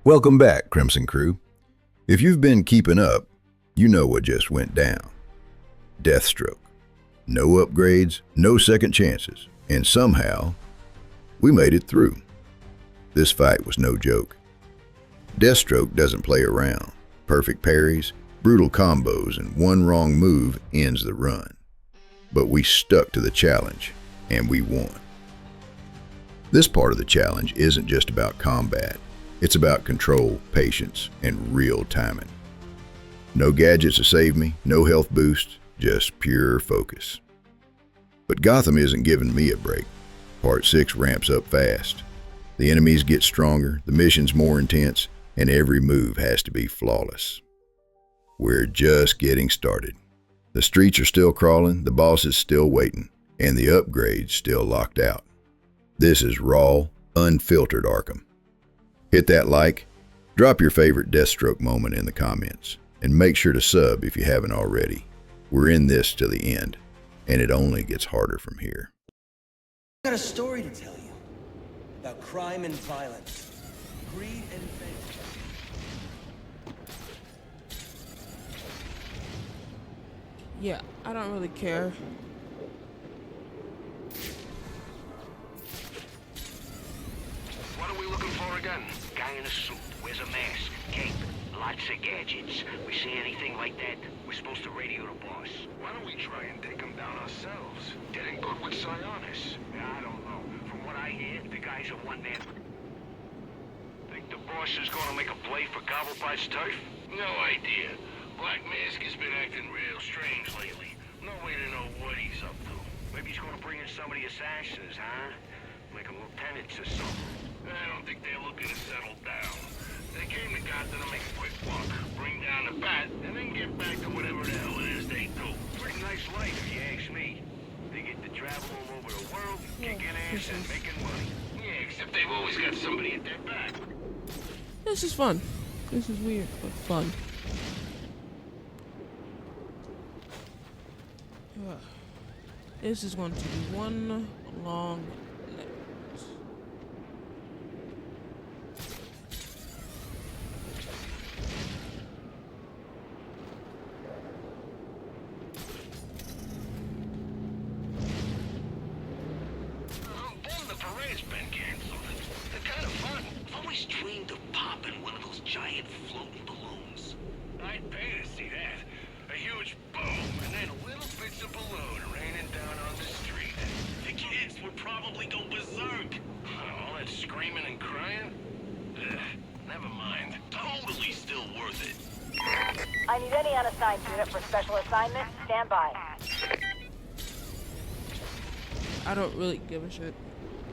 Welcome back, Crimson Crew. If you've been keeping up, you know what just went down. Deathstroke. No upgrades, no second chances, and somehow, we made it through. This fight was no joke. Deathstroke doesn't play around. Perfect parries, brutal combos, and one wrong move ends the run. But we stuck to the challenge, and we won. This part of the challenge isn't just about combat. It's about control, patience, and real timing. No gadgets to save me, no health boost, just pure focus. But Gotham isn't giving me a break. Part 6 ramps up fast. The enemies get stronger, the mission's more intense, and every move has to be flawless. We're just getting started. The streets are still crawling, the boss is still waiting, and the upgrade's still locked out. This is raw, unfiltered Arkham. Hit that like, drop your favorite Deathstroke moment in the comments, and make sure to sub if you haven't already. We're in this to the end, and it only gets harder from here. I got a story to tell you about crime and violence, greed and fame. Yeah, I don't really care. What are we looking for again? Guy in a suit, wears a mask, cape, lots of gadgets. We see anything like that, we're supposed to radio the boss. Why don't we try and take him down ourselves? Getting good with psionics? I don't know. From what I hear, the guy's a one-man. Think the boss is gonna make a play for Cobblepot's turf? No idea. Black Mask has been acting real strange lately. No way to know what he's up to. Maybe he's gonna bring in some of the assassins, huh? Make them lieutenants or something. I don't think they're looking to settle down. They came to Gotham to make a quick buck, bring down the bat, and then get back to whatever the hell it is they do. Pretty nice life, if you ask me. They get to travel all over the world, kicking ass and making money. Yeah, except they've always got somebody at their back. This is fun. This is weird, but fun. This is going to be one long night. The parade's been canceled. They're kind of fun. I've always dreamed of popping one of those giant floating balloons. I'd pay to see that. A huge boom, and then little bits of balloon raining down on the street. The kids would probably go berserk. All that screaming and crying? Ugh, never mind. Totally still worth it. I need any unassigned unit for special assignment. Stand by. I don't really give a shit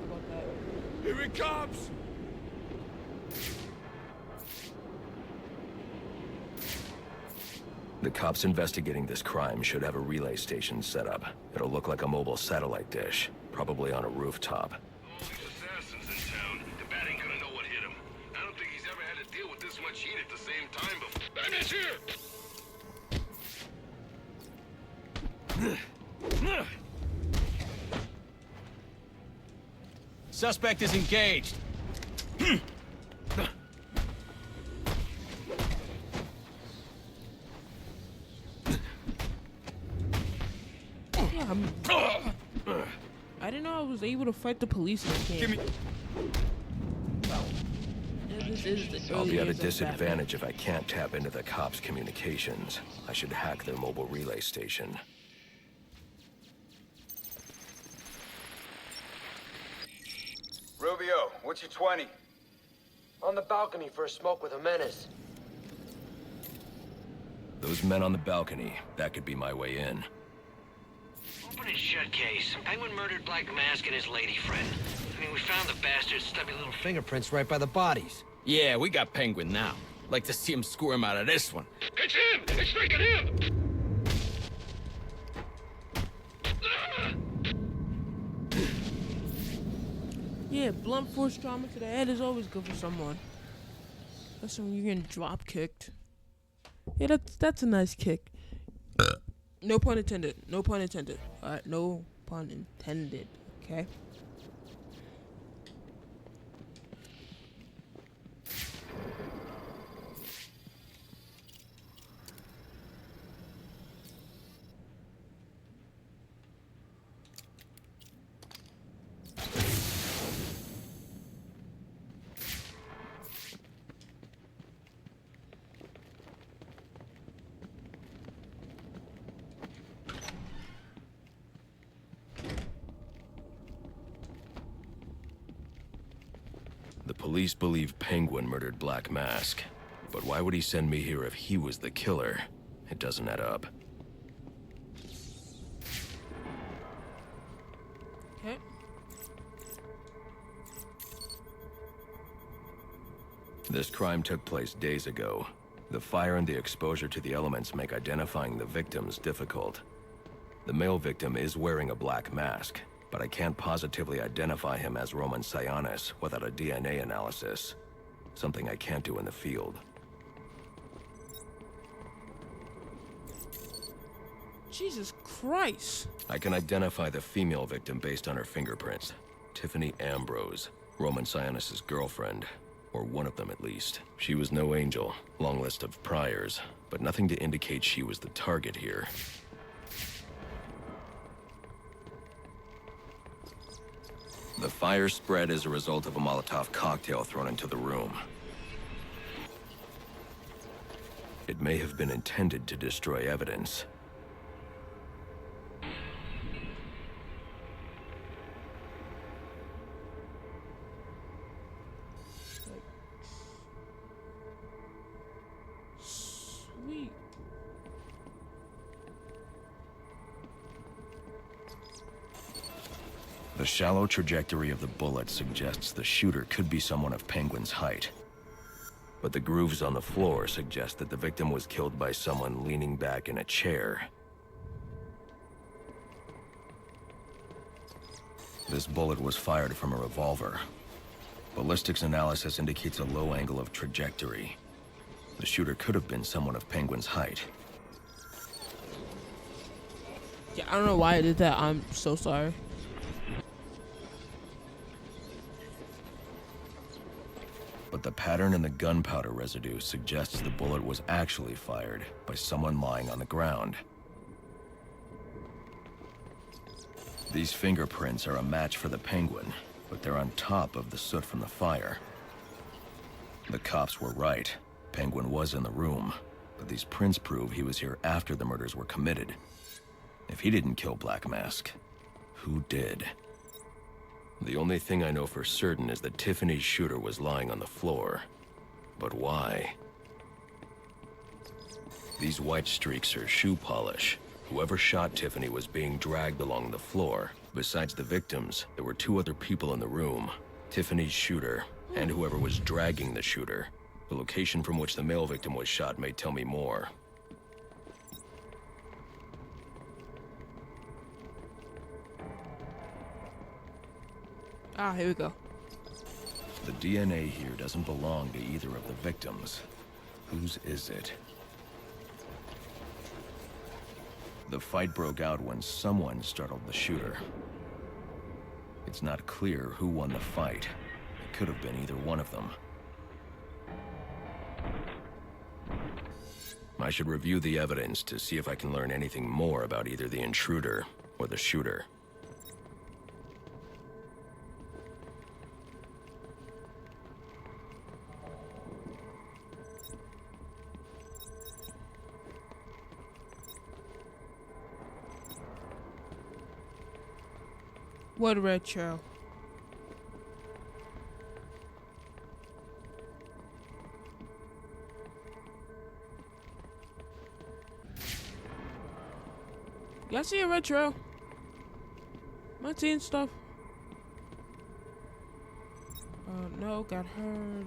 about that. Here it comes! The cops investigating this crime should have a relay station set up. It'll look like a mobile satellite dish, probably on a rooftop. All these assassins in town. The bat ain't gonna know what hit him. I don't think he's ever had to deal with this much heat at the same time before. Batman's here! Suspect is engaged. Yeah, I didn't know I was able to fight the police in the game. This is the I'll be at a early days of disadvantage if I can't tap into the cops' communications. I should hack their mobile relay station. Rubio, what's your 20? On the balcony for a smoke with a menace. Those men on the balcony, that could be my way in. Open and shut case. Penguin murdered Black Mask and his lady friend. I mean, we found the bastard's stubby little Fingerprints right by the bodies. Yeah, we got Penguin now. Like to see him squirm out of this one. It's him! It's freaking him! Yeah, blunt force trauma to the head is always good for someone. That's when you're getting drop kicked. Yeah, that's a nice kick. No pun intended. No pun intended. Alright, no pun intended. Okay. police believe Penguin murdered Black Mask. But why would he send me here if he was the killer? It doesn't add up. Okay. This crime took place days ago. The fire and the exposure to the elements make identifying the victims difficult. The male victim is wearing a black mask, but I can't positively identify him as Roman Sionis without a DNA analysis. Something I can't do in the field. Jesus Christ. I can identify the female victim based on her fingerprints. Tiffany Ambrose, Roman Sionis' girlfriend. Or one of them at least. She was no angel, long list of priors, but nothing to indicate she was the target here. The fire spread as a result of a Molotov cocktail thrown into the room. It may have been intended to destroy evidence. Sweet. The shallow trajectory of the bullet suggests the shooter could be someone of Penguin's height. But the grooves on the floor suggest that the victim was killed by someone leaning back in a chair. This bullet was fired from a revolver. Ballistics analysis indicates a low angle of trajectory. The shooter could have been someone of Penguin's height. Yeah, I don't know why I did that. I'm so sorry. But the pattern in the gunpowder residue suggests the bullet was actually fired by someone lying on the ground. These fingerprints are a match for the Penguin, but they're on top of the soot from the fire. The cops were right. Penguin was in the room, but these prints prove he was here after the murders were committed. If he didn't kill Black Mask, who did? The only thing I know for certain is that Tiffany's shooter was lying on the floor. But why? These white streaks are shoe polish. Whoever shot Tiffany was being dragged along the floor. Besides the victims, there were two other people in the room. Tiffany's shooter, and whoever was dragging the shooter. The location from which the male victim was shot may tell me more. Ah, here we go. The DNA here doesn't belong to either of the victims. Whose is it? The fight broke out when someone startled the shooter. It's not clear who won the fight. It could have been either one of them. I should review the evidence to see if I can learn anything more about either the intruder or the shooter. What retro? Y'all see a retro? Am I seeing stuff? No, got heard.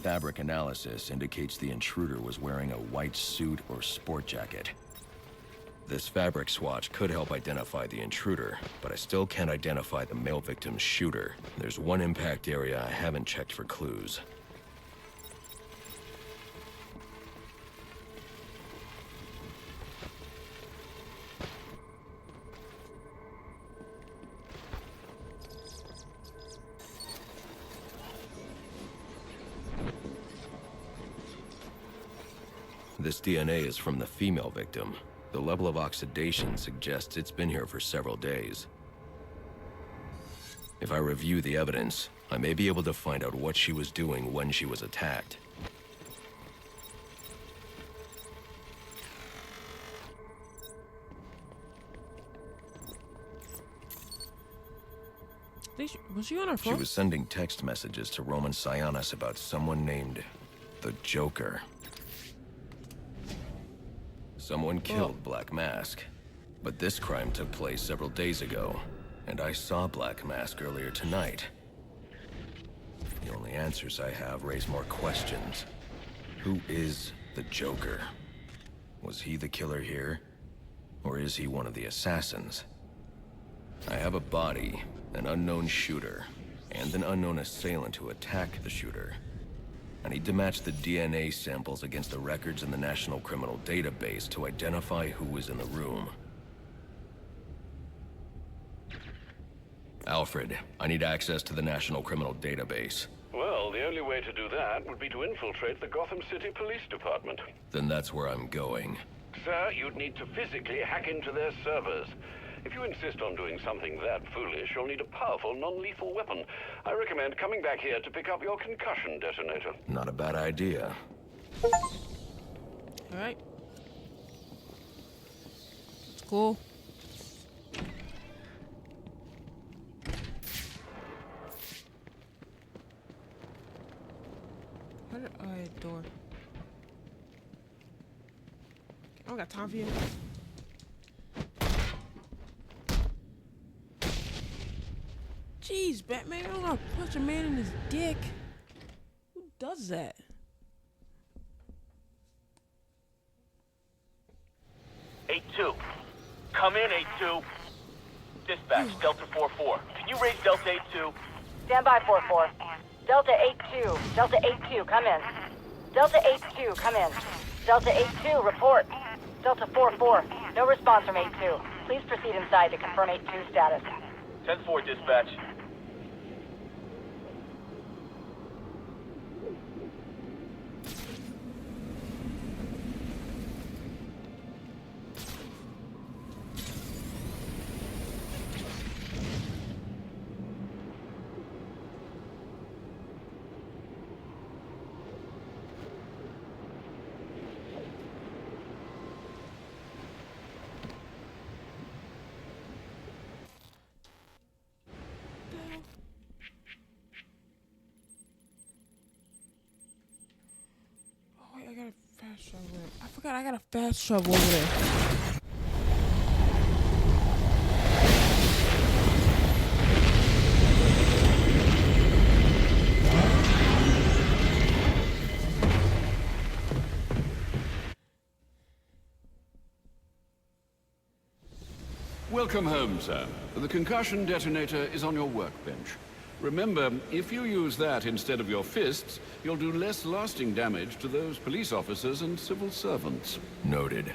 Fabric analysis indicates the intruder was wearing a white suit or sport jacket. This fabric swatch could help identify the intruder, but I still can't identify the male victim's shooter. There's one impact area I haven't checked for clues. This DNA is from the female victim. The level of oxidation suggests it's been here for several days. If I review the evidence, I may be able to find out what she was doing when she was attacked. Was she on her phone? She was sending text messages to Roman Sionis about someone named the Joker. Someone killed Black Mask, but this crime took place several days ago, and I saw Black Mask earlier tonight. The only answers I have raise more questions. Who is the Joker? Was he the killer here? Or is he one of the assassins? I have a body, an unknown shooter, and an unknown assailant who attacked the shooter. I need to match the DNA samples against the records in the National Criminal Database to identify who was in the room. Alfred, I need access to the National Criminal Database. Well, the only way to do that would be to infiltrate the Gotham City Police Department. Then that's where I'm going. Sir, you'd need to physically hack into their servers. If you insist on doing something that foolish, you'll need a powerful, non-lethal weapon. I recommend coming back here to pick up your concussion detonator. Not a bad idea. Alright. It's cool. Alright, door. I don't got time for you. Jeez, Batman, I don't know how to punch a man in his dick. Who does that? Eight-2. Come in, 8-2. Dispatch, Delta 4-4. Can you raise Delta 8-2? Stand by 4-4. Delta 8-2. Delta 8-2, come in. Delta 8-2, come in. Delta 8-2, report. Delta 4-4. No response from 8-2. Please proceed inside to confirm 8-2 status. 10-4, dispatch. I got a fast travel. I forgot I got a fast travel over there. Welcome home, sir. The concussion detonator is on your workbench. Remember, if you use that instead of your fists, you'll do less lasting damage to those police officers and civil servants. Noted. Is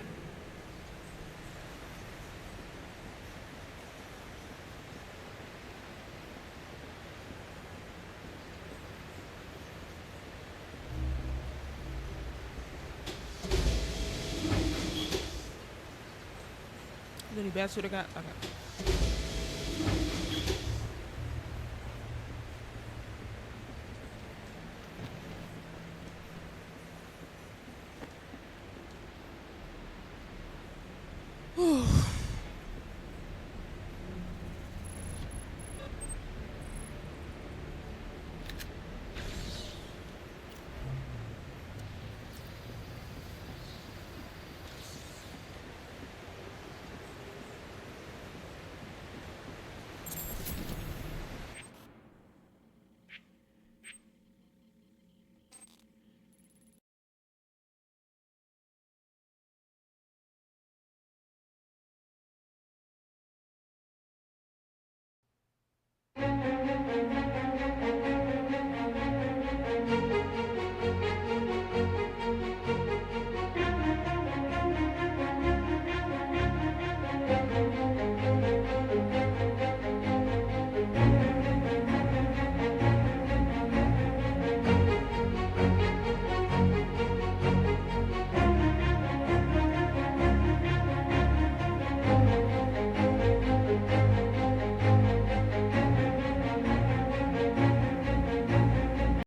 there any bad suit I got? Okay.